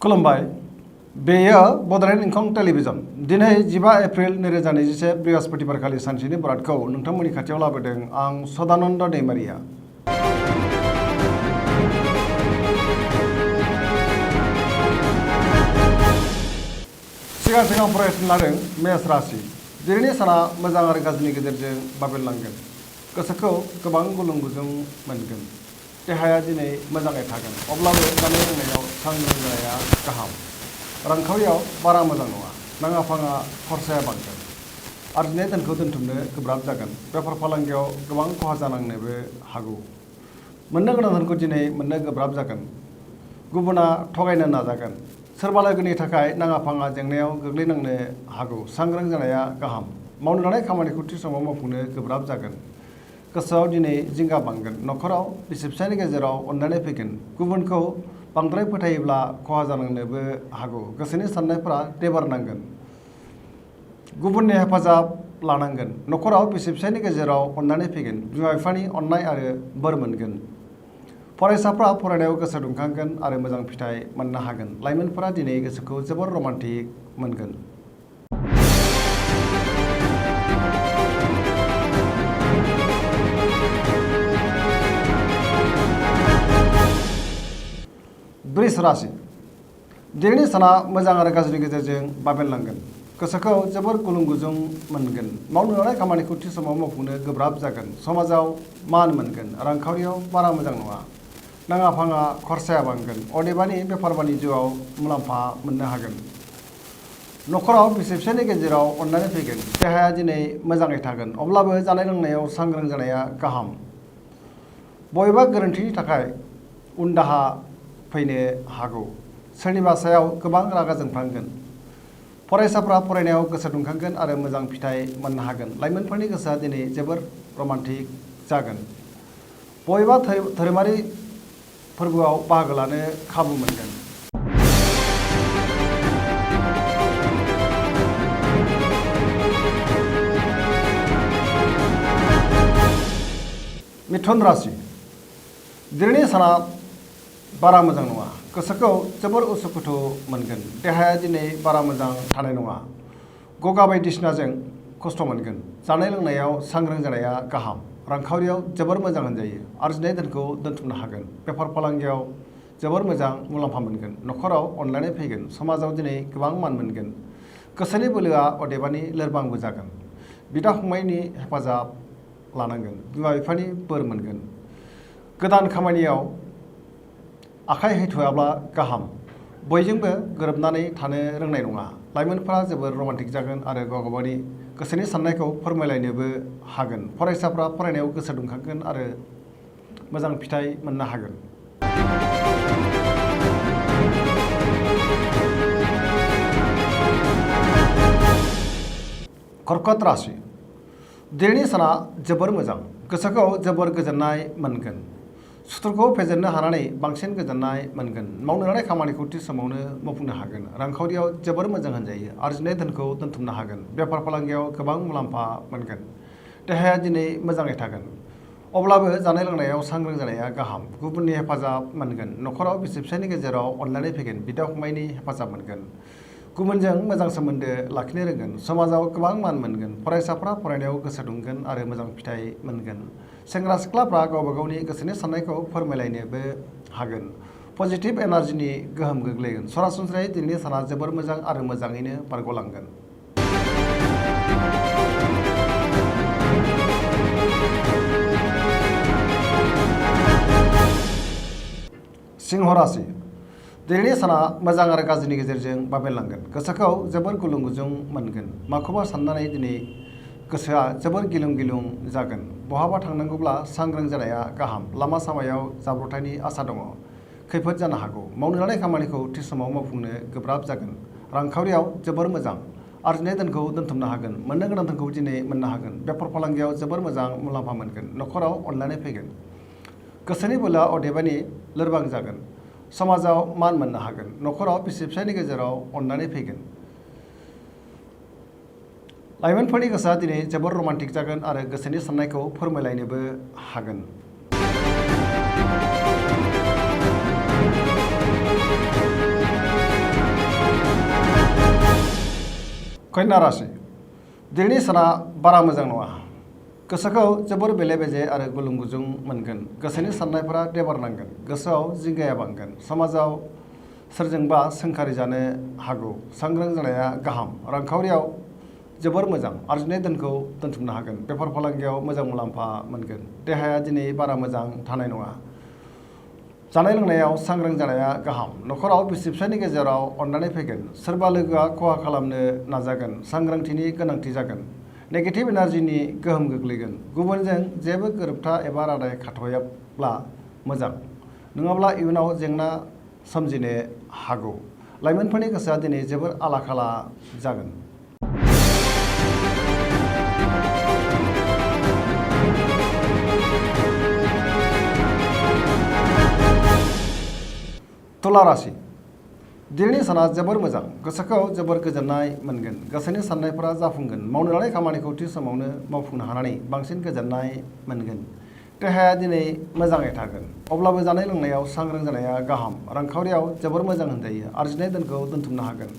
खुलुमबाय बेयो बड'लेण्ड इंखं टेलिभिजन दिनै 15 एप्रिल 2021 बृहस्पतिबारखालि सानसेनि बरादखौ नोंथांमोननि खाथियाव लाबोदों आं सदानन्द दैमारिया। सिगां फरायसंनो लादों मेष राशि दिनैनि साना मोजां आरो गाज्रिनि गेजेरजों बाबेनलांगोन। गोसोखौ गोबां गुलुं गुजुं मोनगोन। देहाया दिनै मोजाङै थागोन अब्लाबो जानाय लोंनायाव सांग्रां जानाया गाहाम। रांखावरियाव बारा मोजां नङा। नाङा फाङा खरसाया बांगोन। आरजिनाय धोनखौ दोनथुमनो गोब्राब जागोन। बेफार फालांगियाव गोबां खहा जानांनोबो हागौ। मोननो गोनां धोनखौ दिनै मोननो गोब्राब जागोन। गुबुना थगायनो नाजागोन। सोरबा लोगोनि थाखाय नाङा फाङा जेंनायाव गोग्लैनांनो हागौ। सांग्रां जानाया गाहाम। मावनो लानाय खामानिखौ थि समाव मावफुंनो गोब्राब जागोन। गोसोआव दिनै जिंगा बांगोन। न'खराव बिसि फिसायनि गेजेराव अनलायनाय फैगोन। गुबुनखौ बांद्राय फोथायोब्ला खहा जानांनोबो हागौ। गोसोनि साननायफोरा देबार नांगोन। गुबुननि हेफाजाब लानांगोन। न'खराव बिसि फिसायनि गेजेराव अनलायनाय फैगोन। बिमा बिफानि अननाय आरो बोर मोनगोन। फरायसाफ्रा फरायनायाव गोसो दुंखांगोन आरो मोजां फिथाइ मोननो हागोन। लाइमोनफोरा दिनै गोसोखौ जोबोर रमान्टिक मोनगोन। वृष राशि दिनैनि साना मोजां आरो गाज्रिनि गेजेरजों बाबेनलांगोन। गोसोखौ जोबोर गुलुं गुजुं मोनगोन। मावनो लानाय खामानिखौ थि समाव मावफुंनो गोब्राब जागोन। समाजाव मान मोनगोन। रांखावरियाव बारा मोजां नङा। नाङा फाङा खरसाया बांगोन। अदेबानि बेफार बानिज्यआव मुलाम्फा मोननो हागोन। न'खराव बिसि फिसायनि गेजेराव अनलायनाय फैगोन। देहाया दिनै मोजाङै थागोन अब्लाबो जानाय लोंनायाव सांग्रां जानाया गाहाम। बबेबा गोरोन्थिनि थाखाय उनदाहा फैनो हागौ। सोरनिबा सायाव गोबां रागा जोंफ्लांगोन। फरायसाफ्रा फरायनायाव गोसो दुंखांगोन आरो मोजां फिथाइ मोननो हागोन। लाइमोनफोरनि गोसोआ दिनै जोबोर रमान्टिक जागोन। बबेबा धोरोमारि फोरबोआव बाहागो लानो खाबु मोनगोन। मिथुन राशि दिनैनि साना बारा मोजां नङा। गोसोखौ जोबोर उसुखुथु मोनगोन। देहाया दिनै बारा मोजां थानाय नङा। गगा बायदिसिनाजों खस्थ' मोनगोन। जानाय लोंनायाव सांग्रां जानाया गाहाम। रांखावरियाव जोबोर मोजां होनजायो। आरजिनाय धोनखौ दोनथुमनो हागोन। बेफार फालांगियाव जोबोर मोजां मुलाम्फा मोनगोन। न'खराव अनलायनाय फैगोन। समाजाव दिनै गोबां मान मोनगोन। गोसोनि बोलोआ अदेबानि लोरबांबो जागोन। बिदा फंबायनि हेफाजाब लानांगोन। बिमा बिफानि बोर मोनगोन। गोदान खामानियाव आखाइ हैथ'याब्ला गाहाम। बयजोंबो गोरोबनानै थानो रोंनाय नङा। लाइमोनफोरा जोबोर रमान्टिक जागोन आरो गावबागावनि गोसोनि साननायखौ फोरमायलायनोबो हागोन। फरायसाफ्रा फरायनायाव गोसो दुंखांगोन आरो मोजां फिथाइ मोननो हागोन। कर्कट राशि दिनैनि साना जोबोर मोजां। गोसोखौ जोबोर गोजोननाय मोनगोन। सुथुरखौ फेजेननो हानानै बांसिन गोजोननाय मोनगोन। मावनो लानाय खामानिखौ थि समावनो मावफुंनो हागोन। रांखावरियाव जोबोर मोजां होनजायो। आरजिनाय धोनखौ दोनथुमनो हागोन। बेफार फालांगियाव गोबां मुलाम्फा मोनगोन। देहाया दिनै मोजाङै थागोन अब्लाबो जानाय लोंनायाव सांग्रां जानाया गाहाम। गुबुननि हेफाजाब मोनगोन। न'खराव बिसि फिसायनि गेजेराव अनलायनाय फैगोन। बिदा फंबायनि हेफाजाब मोनगोन। गुबुनजों मोजां सोमोन्दो लाखिनो रोंगोन। समाजाव गोबां मान मोनगोन। फरायसाफ्रा फरायनायाव गोसो दुंगोन आरो मोजां फिथाइ मोनगोन। सेंग्रा सिख्लाफ्रा गावबा गावनि गोसोनि साननायखौ फोरमायलायनोबो हागोन। पजिटिभ एनार्जिनि गोहोम गोग्लैगोन। सरासनस्रायै दिनैनि साना जोबोर मोजां आरो मोजाङैनो बारग'लांगोन। सिंह राशि दिनैनि साना मोजां आरो गाज्रिनि गेजेरजों बाबेनलांगोन। गोसोखौ जोबोर गुलुं गुजुं मोनगोन। माखौबा साननानै दिनै गोसोआ जोबोर गिलुं गिलुं जागोन। बहाबा थांनांगौब्ला सांग्रां जानाया गाहाम। लामा सामायाव जाब्रबथायनि आसा दङ। खैफोद जानो हागौ। मावनो लानाय खामानिखौ थि समाव मावफुंनो गोब्राब जागोन। रांखावरियाव जोबोर मोजां। आरजिनाय धोनखौ दोनथुमनो हागोन। मोननो गोनां धोनखौ दिनै मोननो हागोन। बेफार फालांगियाव जोबोर मोजां मुलाम्फा मोनगोन। न'खराव अनलायनाय फैगोन। गोसोनि बोलोआ अदेबानि लोरबां जागोन। समाजाव मान मोननो हागोन। न'खराव बिसि फिसायनि गेजेराव अनलायनाय फैगोन। लाइमोनफोरनि गोसोआ दिनै जोबोर रमान्टिक जागोन आरो गोसोनि साननायखौ फोरमायलायनोबो हागोन। कन्या राशि दिनैनि साना बारा मोजां नङा। गोसोखौ जोबोर बेले बेजे आरो गुलुं गुजुं मोनगोन। गोसोनि साननायफोरा देबारनांगोन। गोसोआव जिंगाया बांगोन। समाजाव सोरजोंबा सोंखारि जानो हागौ। सांग्रां जानाया गाहाम। रांखावरियाव जोबोर मोजां। आरजिनाय धोनखौ दोनथुमनो हागोन। बेफार फालांगियाव मोजां मुलाम्फा मोनगोन। देहाया दिनै बारा मोजां थानाय नङा। जानाय लोंनायाव सांग्रां जानाया गाहाम। नखराव बिसि फिसायनि गेजेराव अननानै फैगोन। सोरबा लोगोआ खहा खालामनो नाजागोन। सांग्रांथिनि गोनांथि जागोन। नेगेटिभ एनार्जिनि गोहोम गोग्लैगोन। गुबुनजों जेबो गोरोबथा एबा रादाय खाथ'याब्ला मोजां, नङाब्ला इयुनाव जेंना सोमजिनो हागौ। लाइमोनफोरनि गोसोआ दिनै जोबोर आला खाला जागोन। तुला राशि दिनैनि साना जोबोर मोजां। गोसोखौ जोबोर गोजोननाय मोनगोन। गोसोनि साननायफोरा जाफुंगोन। मावनो लानाय खामानिखौ थि समावनो मावफुंनो हानानै बांसिन गोजोननाय मोनगोन। देहाया दिनै मोजाङै थागोन। अब्लाबो जानाय लोंनायाव सांग्रां जानाया गाहाम। रांखावरियाव जोबोर मोजां होनजायो। आरजिनाय धोनखौ दोनथुमनो हागोन।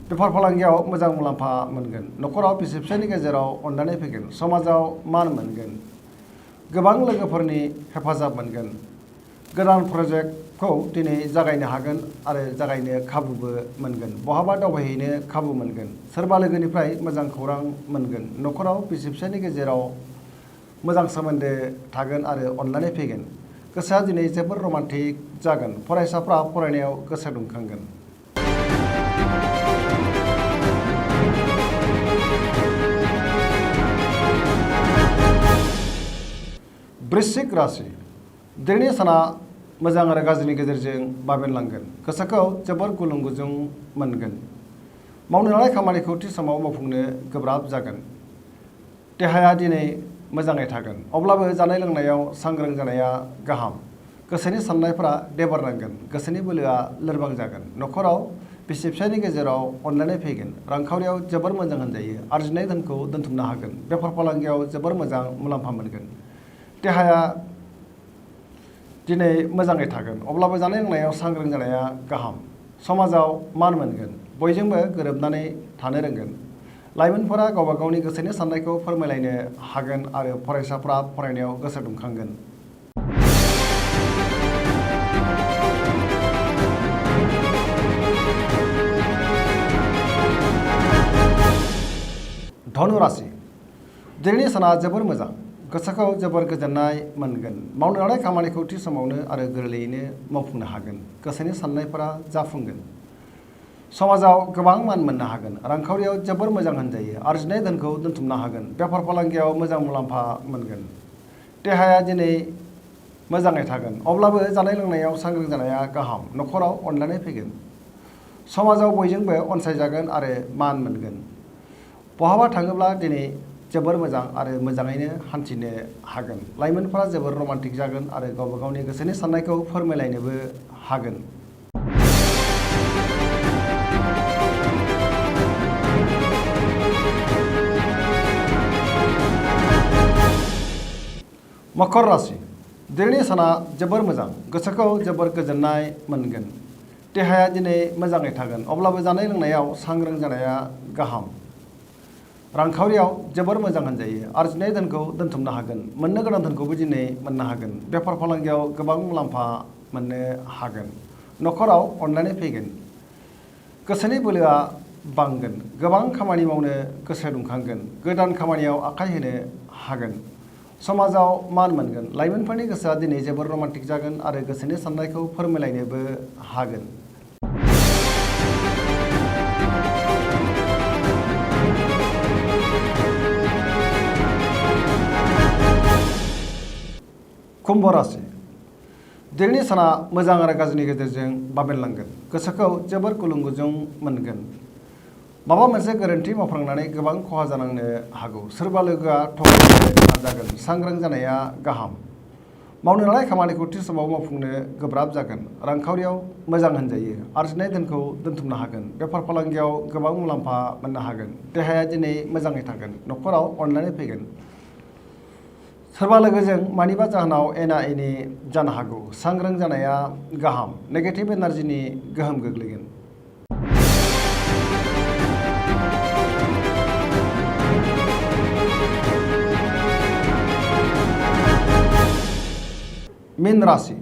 बेफार फालांगियाव मोजां मुलाम्फा मोनगोन। नखराव बिसि फिसायनि गेजेराव अननानै फैगोन। समाजाव मान मोनगोन। गोबां लोगोफोरनि हेफाजाब मोनगोन। गोदान प्रजेक्टखौ दिनै जागायनो हागोन आरो जागायनो खाबुबो मोनगोन। बहाबा दावबायहैनो खाबु मोनगोन। सोरबा लोगोनिफ्राय मोजां खौरां मोनगोन। नखराव बिसि फिसायनि गेजेराव मोजां सोमोन्दो थागोन आरो अननानै फैगोन। गोसोआ दिनै जोबोर रमान्टिक जागोन। फरायसाफ्रा फरायनायाव गोसो दुंखांगोन। वृश्चिक राशि दिनैनि साना मोजां आरो गाज्रिनि गेजेरजों बाबेनलांगोन। गोसोखौ जोबोर गुलुं गुजुं मोनगोन। मावनो लानाय खामानिखौ थि समाव मावफुंनो गोब्राब जागोन। देहाया दिनै मोजाङै थागोन। अब्लाबो जानाय लोंनायाव सांग्रां जानाया गाहाम। गोसोनि साननायफोरा देबारनांगोन। गोसोनि बोलोआ लोरबां जागोन। नखराव बिसि फिसायनि गेजेराव अनलायनाय फैगोन। रांखावरियाव जोबोर मोजां होनजायो। आरजिनाय धोनखौ दोनथुमनो हागोन। बेफार फालांगियाव जोबोर मोजां मुलाम्फा मोनगोन। देहाया दिनै मोजाङै थागोन। अब्लाबो जानाय लोंनायाव सांग्रां जानाया गाहाम। समाजाव मान मोनगोन। बयजोंबो गोरोबनानै थानो रोंगोन। लाइमोनफोरा गावबा गावनि गोसोनि साननायखौ फोरमायलायनो हागोन आरो फरायसाफ्रा फरायनायाव गोसो दुंखांगोन। धनु राशि दिनैनि साना जोबोर मोजां। गोसोखौ जोबोर गोजोननाय मोनगोन। मावनो लानाय खामानिखौ थि समावनो आरो गोरलैयैनो मावफुंनो हागोन। गोसोनि साननायफोरा जाफुंगोन। समाजाव गोबां मान मोननो हागोन। रांखावरियाव जोबोर मोजां होनजायो। आरजिनाय धोनखौ दोनथुमनो हागोन। बेफार फालांगियाव मोजां मुलाम्फा मोनगोन। देहाया दिनै मोजाङै थागोन। अब्लाबो जानाय लोंनायाव सांग्रां जानाया गाहाम। नखराव अनलायनाय फैगोन। समाजाव बयजोंबो अनसायजागोन आरो मान मोनगोन। बहाबा थाङोब्ला दिनै जोबोर मोजां आरो मोजाङैनो हान्थिनो हागोन। लाइमोनफोरा जोबोर रमान्टिक जागोन आरो गावबा गावनि गोसोनि साननायखौ फोरमायलायनोबो हागोन। मकर राशि दिनैनि साना जोबोर मोजां। गोसोखौ जोबोर गोजोननाय मोनगोन। देहाया दिनै मोजाङै थागोन। अब्लाबो जानाय लोंनायाव सांग्रां जानाया गाहाम। रांखावरियाव जोबोर मोजां होनजायो। आरजिनाय धोनखौ दोनथुमनो हागोन। मोननो गोनां धोनखौबो दिनै मोननो हागोन। बेफार फालांगियाव गोबां मुलाम्फा मोननो हागोन। नखराव अनलायनाय फैगोन। गोसोनि बोलोआ बांगोन। गोबां खामानि मावनो गोसो दुंखांगोन। गोदान खामानियाव आखाइ होनो हागोन। समाजाव मान मोनगोन। लाइमोनफोरनि गोसोआ दिनै जोबोर रमान्टिक जागोन आरो गोसोनि साननायखौ फोरमायलायनोबो हागोन। कुम्भ राशि दिनैनि साना मोजां आरो गाज्रिनि गेजेरजों बाबेनलांगोन। गोसोखौ जोबोर गुलुं गुजुं मोनगोन। माबा मोनसे गोरोन्थि मावफ्लांनानै गोबां खहा जानांनो हागौ। सोरबा लोगोआ थगायनो नाजागोन। सांग्रां जानाया गाहाम। मावनो लानाय खामानिखौ थि समाव मावफुंनो गोब्राब जागोन। रांखावरियाव मोजां होनजायो। आरजिनाय धोनखौ दोनथुमनो हागोन। बेफार फालांगियाव गोबां मुलाम्फा मोननो हागोन। देहाया दिनै मोजाङै थागोन। नखराव अनलायनाय फैगोन। सोरबा लोगोजों मानिबा जाहोनाव एना एनि जानो हागौ। सांग्रां जानाया गाहाम। नेगेटिभ एनार्जिनि गोहोम गोग्लैगोन। मीन राशि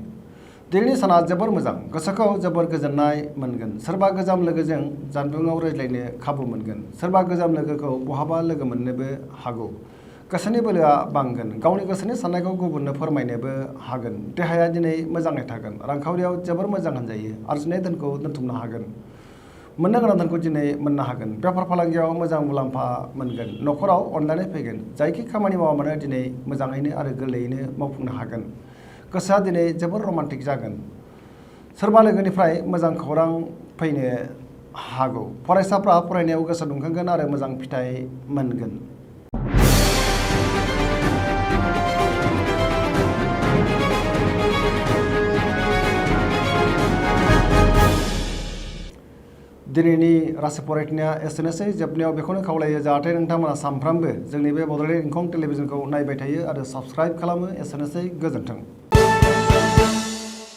दिनैनि साना जोबोर मोजां गोसोखौ जोबोर गोजोननाय मोनगोन सोरबा गोजाम लोगोजों जानबुङाव रायज्लायनो खाबु मोनगोन सोरबा गोजाम लोगोखौ बहाबा लोगो मोननोबो हागौ गोसोनि बोलोआ बांगोन गावनि गोसोनि साननायखौ गुबुननो फोरमायनोबो हागोन देहाया दिनै मोजाङै थागोन रांखावरियाव जोबोर मोजां होनजायो आरजिनाय धोनखौ दोनथुमनो हागोन मोननो गोनां धोनखौ दिनै मोननो हागोन बेफार फालांगियाव मोजां मुलाम्फा मोनगोन न'खराव अनलायनाय फैगोन जायखि खामानि मावा मानो दिनै मोजाङैनो आरो गोरलैयैनो मावफुंनो हागोन गोसोआ दिनै जोबोर रमान्टिक जागोन सोरबा लोगोनिफ्राय मोजां खौरां फैनो हागौ फरायसाफ्रा फरायनायाव गोसो दुंखांगोन आरो मोजां फिथाइ मोनगोन दिनैनि राशि फरायनाया एसेनोसै जोबनायाव बेखौनो खावलायो जाहाथे नोंथांमोना सानफ्रामबो जोंनि बे बड'लेण्ड इंखं टेलिभिजनखौ नायबाय थायो आरो साबस्क्राइब खालामो एसेनोसै गोजोन्थों।